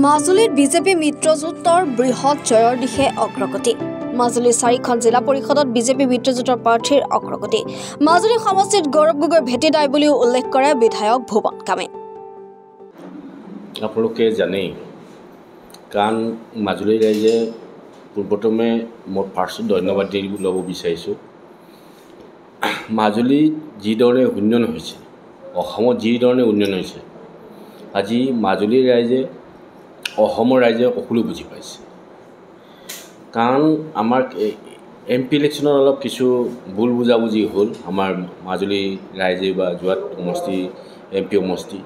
মাজুলীত বিজেপি মিত্ৰজোঁটৰ বৃহৎ জয়ৰ দিশে অগ্ৰগতি। মাজুলীৰ 4খন জিলা পৰিষদত বিজেপি মিত্ৰজোঁটৰ প্ৰাৰ্থীৰ অগ্ৰগতি। মাজুলী সমষ্টিত গৌৰৱ গগৈৰ ভেটি নাই বুলিও উল্লেখ কৰে বিধায়ক ভুৱন কামে। আপোনালোকে জানেই, কাৰণ মাজুলী ৰাইজে পূৰ্বতমে মই ফাৰ্ষ্টত ধন্যবাদ দি ল'ব বিচাৰিছোঁ। মাজুলীত যিধৰণে উন্নয়ন হৈছে, অসমত যিধৰণে উন্নয়ন হৈছে, আজি মাজুলীৰ ৰাইজে অসমৰ ৰাইজে সকলো বুজি পাইছে। কাৰণ আমাৰ MP ইলেকশ্যনত অলপ কিছু ভুল বুজাবুজি হ'ল আমাৰ মাজুলী ৰাইজে বা যোৱাত সমষ্টি MP সমষ্টি।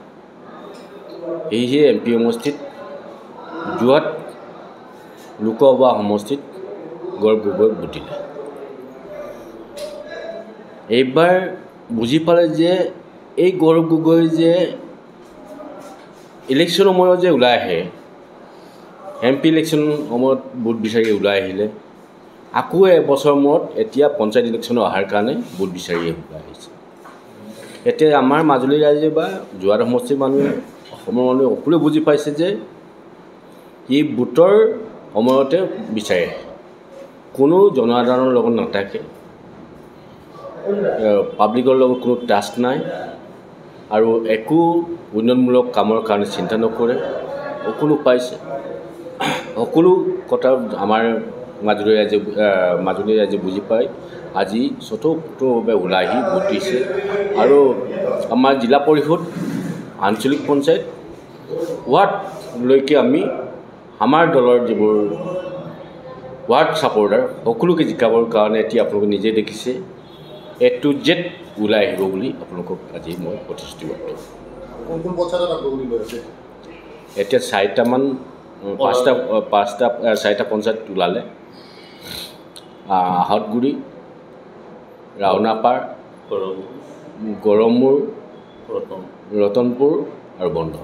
সেয়েহে MP সমষ্টিত যোৱাত লোকসভা সমষ্টিত গৌৰৱ গগৈক ভোট দিলে। এইবাৰ বুজি পালে যে এই গৌৰৱ গগৈ যে ইলেকশ্যন সময়ত যে ওলাই আহে, MP ইলেকশ্যন সময়ত ভোট বিচাৰি ওলাই আহিলে, আকৌ এবছৰ মূৰত এতিয়া পঞ্চায়ত ইলেকশ্যনত অহাৰ কাৰণে ভোট বিচাৰি ওলাই আহিছে। এতিয়া আমাৰ মাজুলী ৰাইজে বা যোৱাত সমষ্টিৰ মানুহে, অসমৰ মানুহে সকলোৱে বুজি পাইছে যে ই ভোটৰ সময়তে বিচাৰে, কোনো জনসাধাৰণৰ লগত নাথাকে, পাব্লিকৰ লগত কোনো টাচ নাই, আৰু একো উন্নয়নমূলক কামৰ কাৰণে চিন্তা নকৰে। সকলো পাইছে, সকলো কথা আমাৰ মাজুলী ৰাইজে বুজি পায় আজি স্বতঃস্ফূৰ্তভাৱে ওলাই আহি ভোট দিছে। আৰু আমাৰ জিলা পৰিষদ, আঞ্চলিক পঞ্চায়ত, ৱাৰ্ডলৈকে আমি আমাৰ দলৰ যিবোৰ ৱাৰ্ড ছাপৰ্টাৰ সকলোকে জিকাবৰ কাৰণে এতিয়া আপোনালোকে নিজে দেখিছে A to Z ওলাই আহিব বুলি আপোনালোকক আজি মই প্ৰতিশ্ৰুতিবদ্ধ। এতিয়া 4টা পঞ্চায়ত ওলালে। আহতগুৰি, ৰাওনাপাৰ, গড়মূৰ, ৰতনপুৰ আৰু বন্ধ।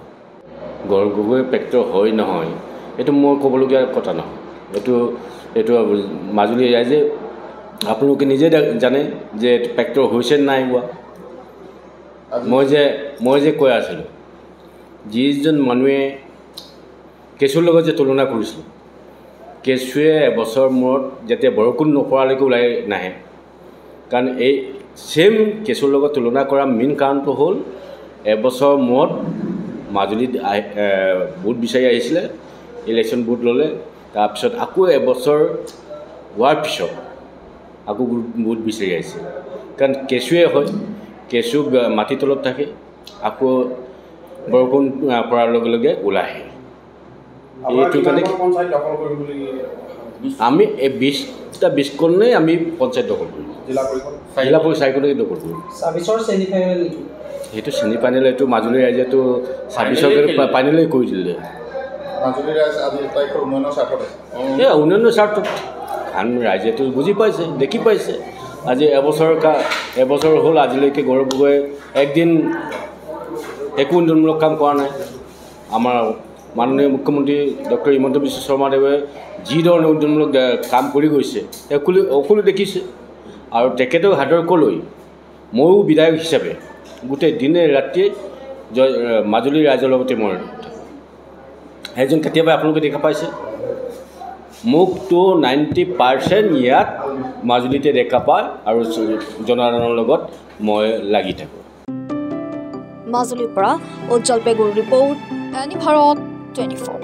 গৌৰৱ গগৈ ফেক্টৰ হয় নহয় এইটো মই ক'বলগীয়া কথা নহয়। এইটো মাজুলী ৰাইজে আপোনালোকে নিজে জানে যে ফেক্টৰ হৈছে নাই হোৱা। মই যে কৈ আছিলোঁ, যিজন মানুহে কেঁচুৰ লগত যে তুলনা কৰিছিলোঁ, কেঁচুৱে এবছৰ মূৰত যেতিয়া বৰষুণ নপৰালৈকে ওলাই নাহে। কাৰণ এই ছেইম কেঁচুৰ লগত তুলনা কৰা মেইন কাৰণটো হ'ল এবছৰ মূৰত মাজুলীত ভোট বিচাৰি আহিছিলে, ইলেকশ্যন ভোট ল'লে, তাৰপিছত আকৌ এবছৰ হোৱাৰ পিছত আকৌ ভোট বিচাৰি আহিছে। কাৰণ কেঁচুৱে হয়, কেঁচু মাটিৰ তলত থাকে, আকৌ বৰষুণ পৰাৰ লগে লগে ওলাই আহে। এইটো কাৰণে আমি 20খনেই আমি পঞ্চায়ত দখল কৰিম, জিলা পৰিষদ 4খনকে দখল কৰিম। সেইটো চেমি ফাইনেল, এইটো মাজুলী ৰাইজেতো 26ৰ ফাইনেলেই কৰি দিলে। উন্নয়নৰ স্বাৰ্থত কাৰণ ৰাইজেতো বুজি পাইছে, দেখি পাইছে। আজি এবছৰ হ'ল আজিলৈকে গৌৰৱ গগৈয়ে একদিন একো উন্নয়নমূলক কাম কৰা নাই। আমাৰ মাননীয় মুখ্যমন্ত্ৰী ডক্টৰ হিমন্ত বিশ্ব শৰ্মাদেৱে যিধৰণে উন্নয়নমূলক কাম কৰি গৈছে সকলো দেখিছে। আৰু তেখেতক আদৰ্শ লৈ ময়ো বিধায়ক হিচাপে গোটেই দিনে ৰাতিয়ে মাজুলীৰ ৰাইজৰ লগতে মই সেইজন কেতিয়াবা আপোনালোকে দেখা পাইছে। মোকতো 90% ইয়াত মাজুলীতে দেখা পায় আৰু জনসাধাৰণৰ লগত মই লাগি থাকোঁ। মাজুলীৰ পৰা উজ্জ্বল পেগুৰ ৰিপৰ্ট, এনি ভাৰত 24।